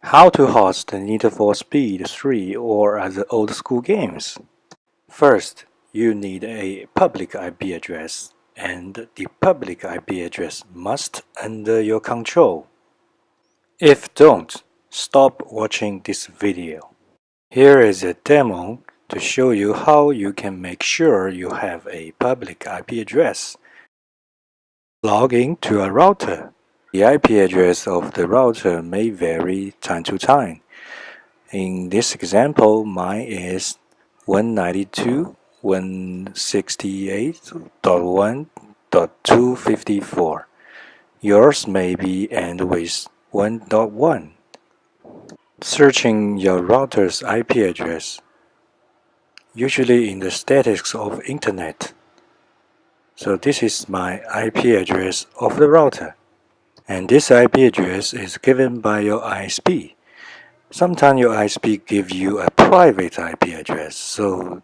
How to host Need for Speed 3 or other old school games. First, you need a public IP address, and the public IP address must under your control. If don't, stop watching this video. Here is a demo to show you how you can make sure you have a public IP address. Log in to a router. The IP address of the router may vary time to time. In this example, mine is 192.168.1.254. Yours may be end with 1.1. Searching your router's IP address, usually in the statistics of Internet. So this is my IP address of the router. And this IP address is given by your ISP. Sometimes your ISP give you a private IP address, so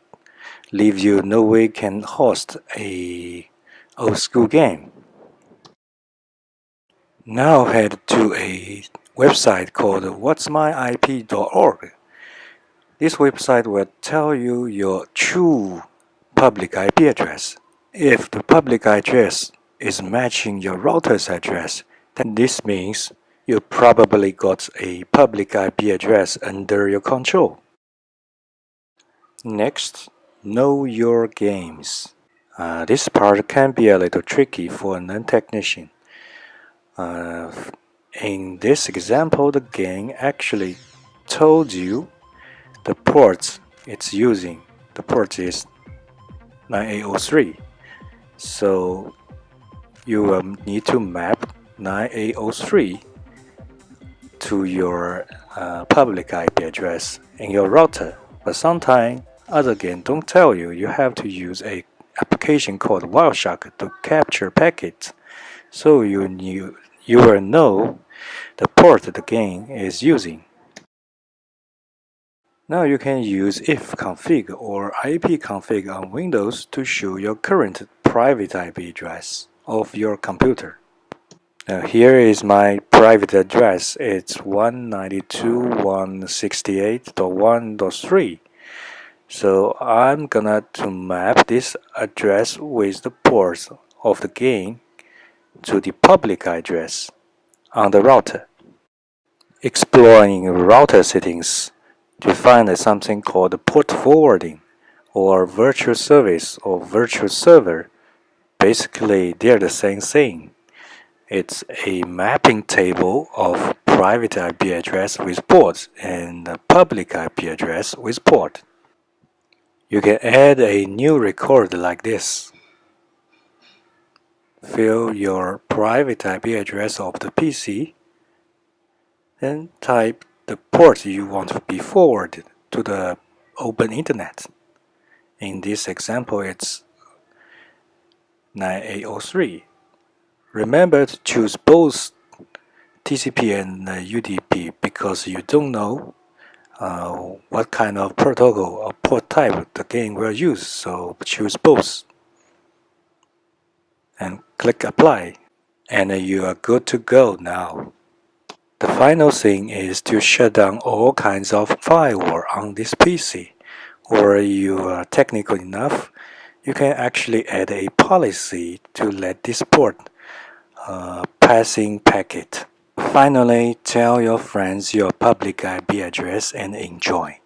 leave you no way can host a old school game. Now head to a website called whatsmyip.org. This website will tell you your true public IP address. If the public address is matching your router's address, then this means you probably got a public IP address under your control. Next, know your games. This part can be a little tricky for a non-technician. In this example, the game actually told you the port it's using. The port is 9803. So you will need to map 9803 to your public IP address in your router. But sometimes other games don't tell you. You have to use a application called Wireshark to capture packets. So you will know the port the game is using. Now you can use ifconfig or ipconfig on Windows to show your current private IP address of your computer. Now here is my private address. It's 192.168.1.3. So I'm gonna to map this address with the ports of the game to the public address on the router. Exploring router settings to find something called port forwarding or virtual service or virtual server. Basically, they're the same thing. It's a mapping table of private IP address with port and a public IP address with port. You can add a new record like this. Fill your private IP address of the PC, then type the port you want to be forwarded to the open internet. In this example, it's 9803. Remember to choose both TCP and UDP because you don't know what kind of protocol or port type the game will use, so choose both. And click apply, and you are good to go now. The final thing is to shut down all kinds of firewall on this PC. Or you are technical enough, you can actually add a policy to let this port passing packet. Finally, tell your friends your public IP address and enjoy.